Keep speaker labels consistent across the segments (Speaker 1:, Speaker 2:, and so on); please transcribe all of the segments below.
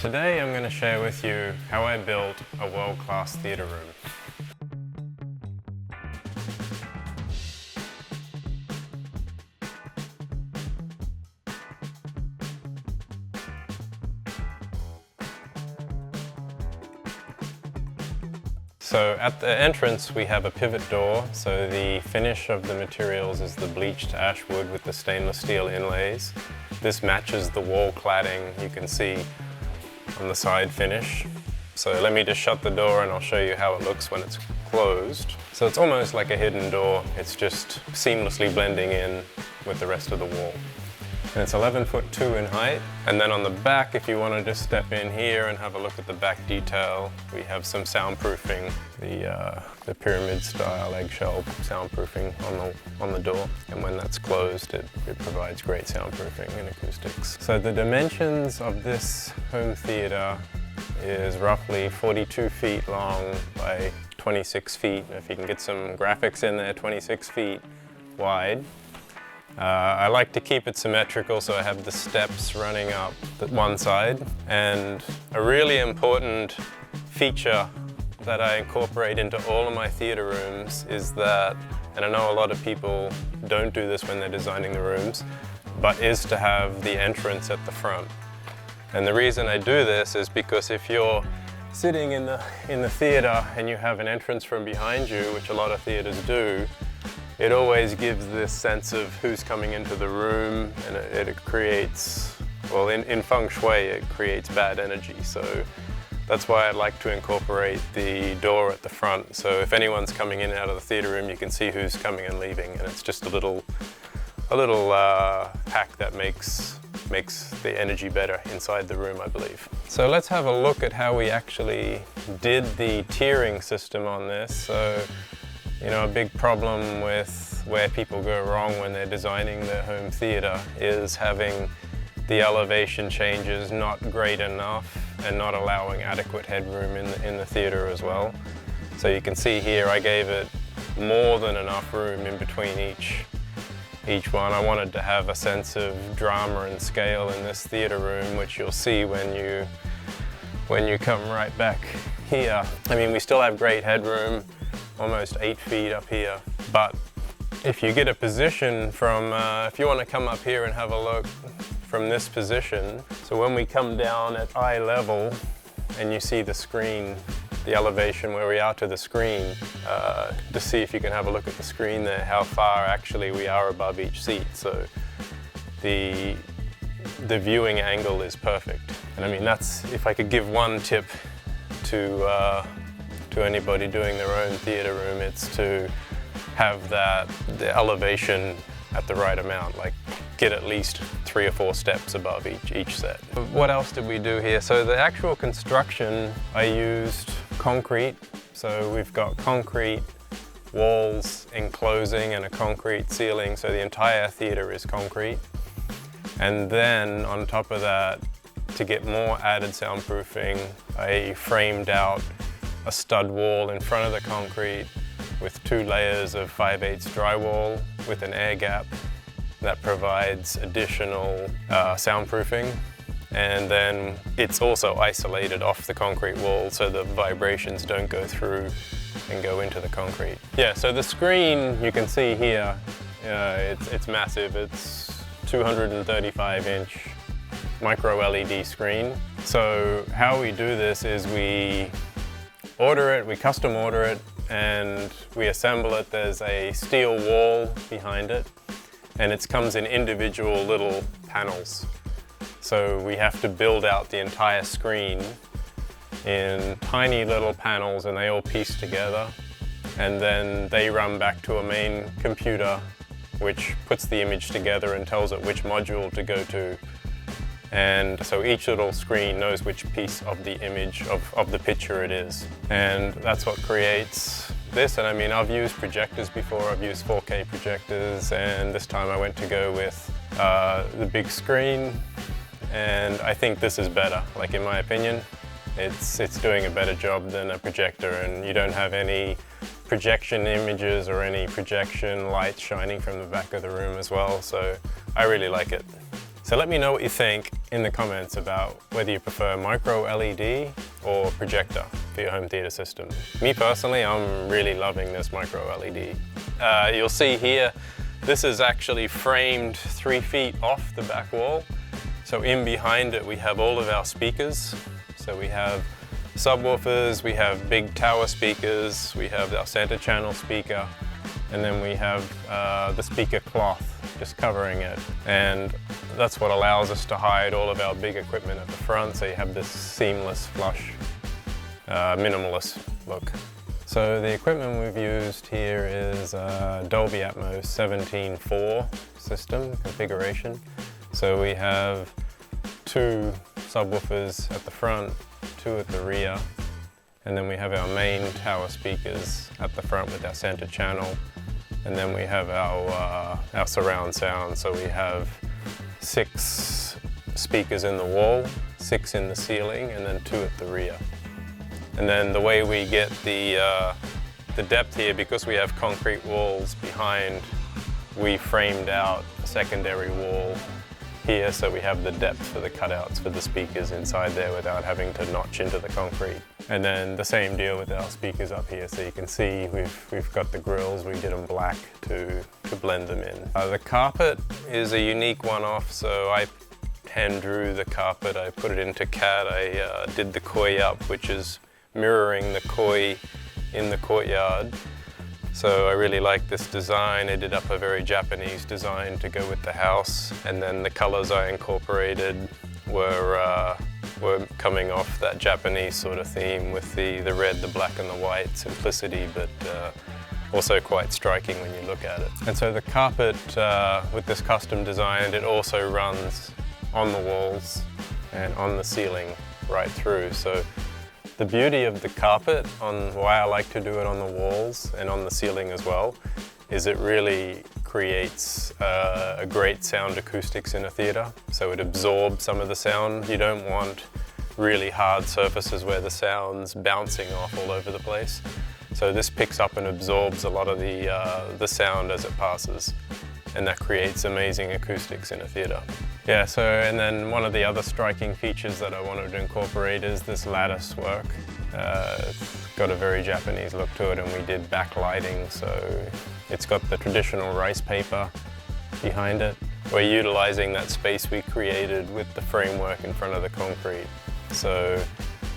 Speaker 1: Today I'm going to share with you how I built a world-class theatre room. So at the entrance we have a pivot door, so the finish of the materials is the bleached ash wood with the stainless steel inlays. This matches the wall cladding you can see on the side finish. So let me just shut the door and I'll show you how it looks when it's closed. So it's almost like a hidden door, it's just seamlessly blending in with the rest of the wall. And it's 11'2" in height. And then on the back, if you want to just step in here and have a look at the back detail, we have some soundproofing, the pyramid style eggshell soundproofing on the door. And when that's closed, it provides great soundproofing and acoustics. So the dimensions of this home theater is roughly 42 feet long by 26 feet. If you can get some graphics in there, 26 feet wide. I like to keep it symmetrical, so I have the steps running up one side. And a really important feature that I incorporate into all of my theatre rooms is that, and I know a lot of people don't do this when they're designing the rooms, but is to have the entrance at the front. And the reason I do this is because if you're sitting in the theatre and you have an entrance from behind you, which a lot of theatres do, it always gives this sense of who's coming into the room, and it creates, well, in Feng Shui, it creates bad energy. So that's why I like to incorporate the door at the front. So if anyone's coming in and out of the theatre room, you can see who's coming and leaving, and it's just a little hack that makes the energy better inside the room, I believe. So let's have a look at how we actually did the tiering system on this. So, you know, a big problem with where people go wrong when they're designing their home theatre is having the elevation changes not great enough and not allowing adequate headroom in the theatre as well. So you can see here I gave it more than enough room in between each one. I wanted to have a sense of drama and scale in this theatre room, which you'll see when you come right back here. I mean, we still have great headroom, almost 8 feet up here. But if you get a position from, if you want to come up here and have a look from this position, so when we come down at eye level and you see the screen, the elevation where we are to the screen, to see if you can have a look at the screen there, how far actually we are above each seat. So the viewing angle is perfect. And I mean, that's, if I could give one tip to anybody doing their own theatre room, it's to have the elevation at the right amount, like get at least 3 or 4 steps above each set. What else did we do here? So the actual construction, I used concrete. So we've got concrete walls enclosing and a concrete ceiling, so the entire theatre is concrete. And then on top of that, to get more added soundproofing, I framed out a stud wall in front of the concrete with 2 layers of 5/8 drywall with an air gap that provides additional soundproofing. And then it's also isolated off the concrete wall so the vibrations don't go through and go into the concrete. Yeah, so the screen you can see here, it's massive. It's 235-inch micro LED screen. So how we do this is we order it, we custom order it, and we assemble it. There's a steel wall behind it, and it comes in individual little panels. So we have to build out the entire screen in tiny little panels, and they all piece together. And then they run back to a main computer, which puts the image together and tells it which module to go to. And so each little screen knows which piece of the image of the picture it is. And that's what creates this. And I mean, I've used projectors before, I've used 4K projectors, and this time I went to go with the big screen. And I think this is better, like in my opinion. It's doing a better job than a projector, and you don't have any projection images or any projection lights shining from the back of the room as well. So I really like it. So let me know what you think in the comments about whether you prefer micro LED or projector for your home theater system. Me personally, I'm really loving this micro LED. You'll see here, this is actually framed 3 feet off the back wall. So in behind it, we have all of our speakers. So we have subwoofers, we have big tower speakers, we have our center channel speaker, and then we have the speaker cloth just covering it. And that's what allows us to hide all of our big equipment at the front, so you have this seamless, flush, minimalist look. So the equipment we've used here is Dolby Atmos 17.4 system configuration. So we have 2 subwoofers at the front, 2 at the rear, and then we have our main tower speakers at the front with our center channel, and then we have our surround sound. So we have 6 speakers in the wall, 6 in the ceiling, and then 2 at the rear. And then the way we get the depth here, because we have concrete walls behind, we framed out a secondary wall here, so we have the depth for the cutouts for the speakers inside there without having to notch into the concrete. And then the same deal with our speakers up here, so you can see we've got the grills, we did them black to blend them in. The carpet is a unique one-off, so I hand drew the carpet, I put it into CAD, I did the koi up, which is mirroring the koi in the courtyard. So I really like this design. I did up a very Japanese design to go with the house, and then the colors I incorporated were coming off that Japanese sort of theme with the red, the black and the white, simplicity, but also quite striking when you look at it. And so the carpet with this custom design, it also runs on the walls and on the ceiling right through. So the beauty of the carpet, on why I like to do it on the walls and on the ceiling as well, is it really creates a great sound acoustics in a theater. So it absorbs some of the sound. You don't want really hard surfaces where the sound's bouncing off all over the place. So this picks up and absorbs a lot of the sound as it passes. And that creates amazing acoustics in a theater. Yeah, so, and then one of the other striking features that I wanted to incorporate is this lattice work. It's got a very Japanese look to it, and we did backlighting, so it's got the traditional rice paper behind it. We're utilizing that space we created with the framework in front of the concrete. So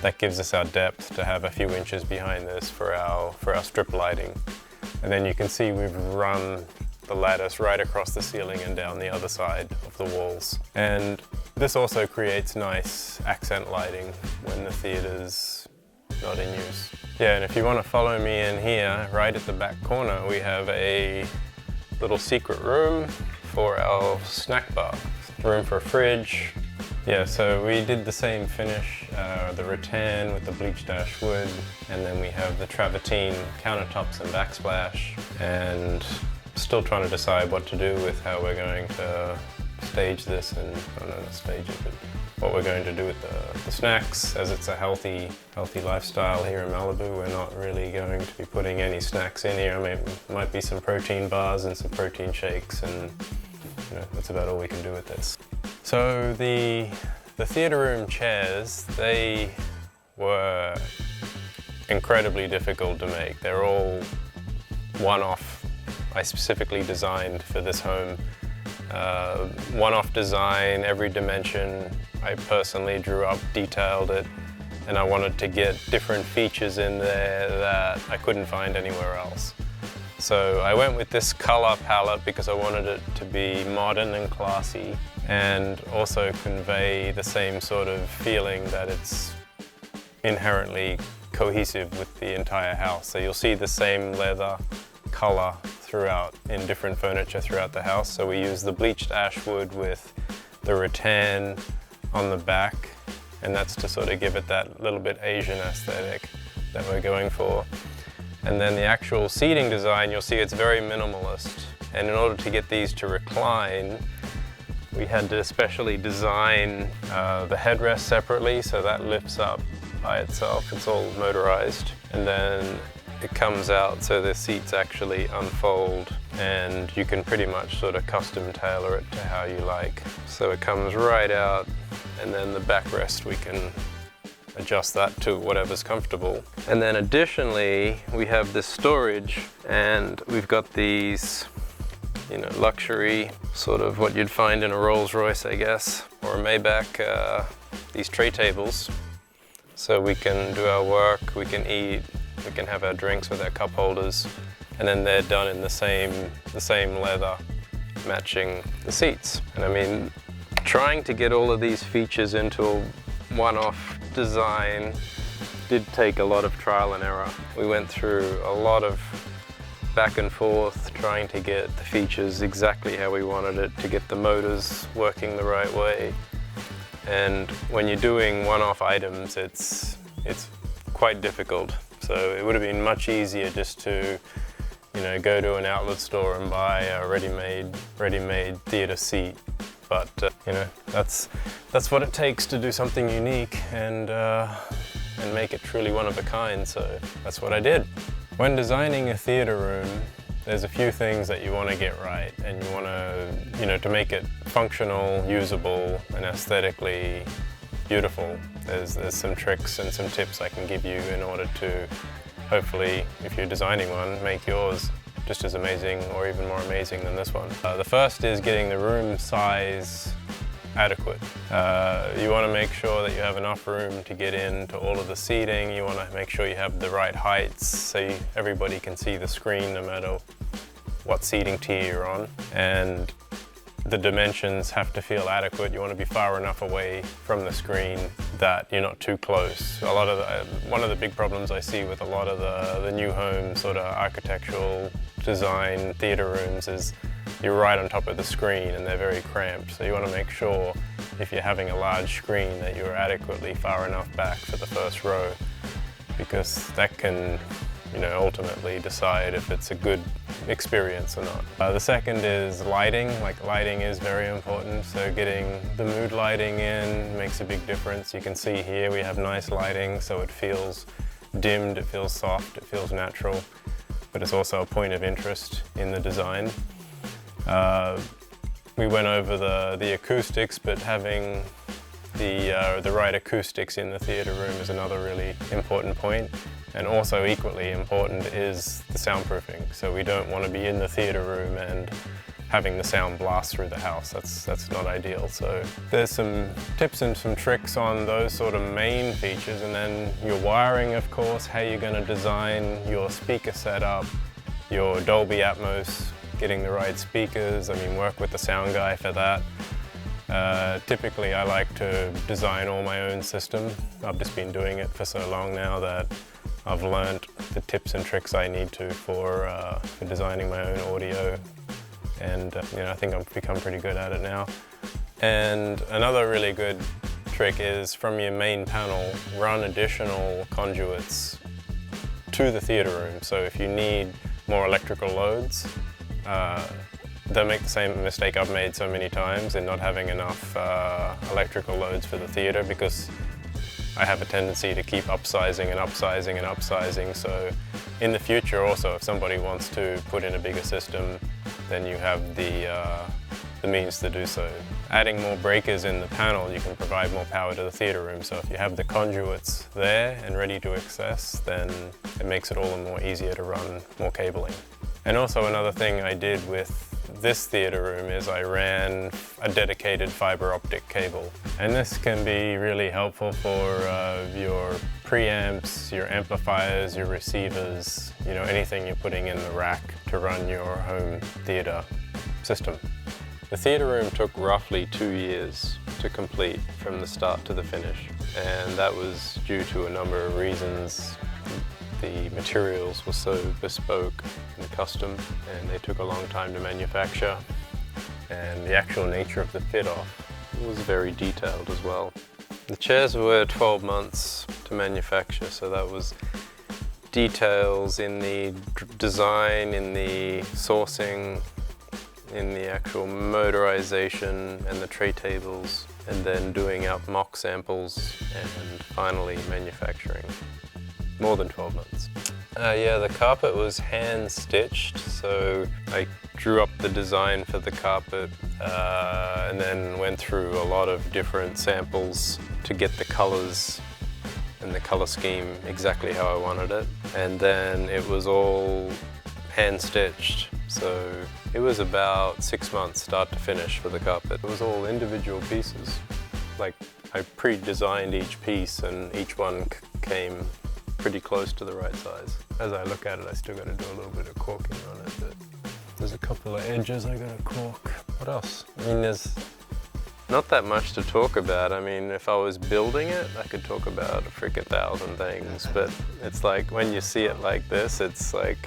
Speaker 1: that gives us our depth to have a few inches behind this for our strip lighting. And then you can see we've run the lattice right across the ceiling and down the other side of the walls. And this also creates nice accent lighting when the theater's not in use. Yeah, and if you want to follow me in here, right at the back corner, we have a little secret room for our snack bar. Room for a fridge. Yeah, so we did the same finish, the rattan with the bleached ash wood, and then we have the travertine countertops and backsplash, and still trying to decide what to do with how we're going to stage this, and I don't know, not stage it, but what we're going to do with the snacks. As it's a healthy lifestyle here in Malibu, we're not really going to be putting any snacks in here. I mean, might be some protein bars and some protein shakes, and you know, that's about all we can do with this. So the theater room chairs, they were incredibly difficult to make. They're all one-off. I specifically designed for this home. One-off design, every dimension. I personally drew up, detailed it, and I wanted to get different features in there that I couldn't find anywhere else. So I went with this color palette because I wanted it to be modern and classy, and also convey the same sort of feeling that it's inherently cohesive with the entire house. So you'll see the same leather color throughout in different furniture throughout the house. So we use the bleached ash wood with the rattan on the back, and that's to sort of give it that little bit Asian aesthetic that we're going for. And then the actual seating design, you'll see it's very minimalist. And in order to get these to recline, we had to especially design the headrest separately, so that lifts up by itself. It's all motorized. And then it comes out so the seats actually unfold, and you can pretty much sort of custom tailor it to how you like. So it comes right out, and then the backrest we can adjust that to whatever's comfortable. And then additionally, we have this storage, and we've got these, you know, luxury, sort of what you'd find in a Rolls Royce, I guess, or a Maybach, these tray tables. So we can do our work, we can eat, we can have our drinks with our cup holders, and then they're done in the same leather, matching the seats. And I mean, trying to get all of these features into a one-off design did take a lot of trial and error. We went through a lot of back and forth trying to get the features exactly how we wanted it, to get the motors working the right way. And when you're doing one-off items, it's quite difficult. So it would have been much easier just to, you know, go to an outlet store and buy a ready-made theater seat. But you know, that's what it takes to do something unique and make it truly one of a kind. So that's what I did. When designing a theater room, there's a few things that you want to get right, and you want to, you know, to make it functional, usable, and aesthetically beautiful. There's some tricks and some tips I can give you in order to, hopefully, if you're designing one, make yours just as amazing or even more amazing than this one. The first is getting the room size adequate. You want to make sure that you have enough room to get into all of the seating. You want to make sure you have the right heights so everybody can see the screen no matter what seating tier you're on. And the dimensions have to feel adequate. You want to be far enough away from the screen that you're not too close. One of the big problems I see with a lot of the new home sort of architectural design theater rooms is you're right on top of the screen and they're very cramped. So you want to make sure if you're having a large screen that you're adequately far enough back for the first row, because that can, you know, ultimately decide if it's a good experience or not. The second is lighting. Lighting is very important, so getting the mood lighting in makes a big difference. You can see here we have nice lighting, so it feels dimmed, it feels soft, it feels natural, but it's also a point of interest in the design. We went over the acoustics, but having the right acoustics in the theater room is another really important point. And also equally important is the soundproofing. So we don't want to be in the theater room and having the sound blast through the house. That's not ideal. So there's some tips and some tricks on those sort of main features, and then your wiring, of course, how you're going to design your speaker setup, your Dolby Atmos, getting the right speakers. I mean, work with the sound guy for that. Typically I like to design all my own system. I've just been doing it for so long now that I've learned the tips and tricks I need to for designing my own audio, and you know, I think I've become pretty good at it now. And another really good trick is from your main panel, run additional conduits to the theater room. So if you need more electrical loads, don't make the same mistake I've made so many times in not having enough electrical loads for the theater, because I have a tendency to keep upsizing and upsizing and upsizing. So in the future also, if somebody wants to put in a bigger system, then you have the means to do so. Adding more breakers in the panel, you can provide more power to the theater room. So if you have the conduits there and ready to access, then it makes it all the more easier to run more cabling. And also another thing I did with this theater room is I ran a dedicated fiber optic cable. And this can be really helpful for your preamps, your amplifiers, your receivers, you know, anything you're putting in the rack to run your home theater system. The theater room took roughly 2 years to complete from the start to the finish, and that was due to a number of reasons. The materials were so bespoke and custom, and they took a long time to manufacture, and the actual nature of the fit-off was very detailed as well. The chairs were 12 months to manufacture, so that was details in the design, in the sourcing, in the actual motorization and the tray tables, and then doing out mock samples and finally manufacturing. more than 12 months. Yeah, the carpet was hand stitched, so I drew up the design for the carpet and then went through a lot of different samples to get the colors and the color scheme exactly how I wanted it. And then it was all hand stitched, so it was about 6 months start to finish for the carpet. It was all individual pieces. Like, I pre-designed each piece and each one came pretty close to the right size. As I look at it, I still got to do a little bit of caulking on it, but there's a couple of edges I got to caulk. What else? I mean, there's not that much to talk about. I mean, if I was building it, I could talk about a freaking 1,000 things, but it's like when you see it like this, it's like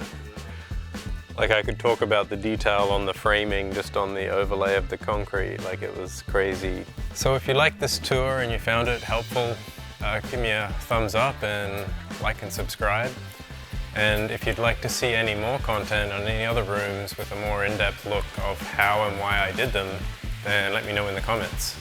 Speaker 1: I could talk about the detail on the framing, just on the overlay of the concrete, like it was crazy. So if you liked this tour and you found it helpful, give me a thumbs up and like and subscribe. And if you'd like to see any more content on any other rooms with a more in-depth look of how and why I did them, then let me know in the comments.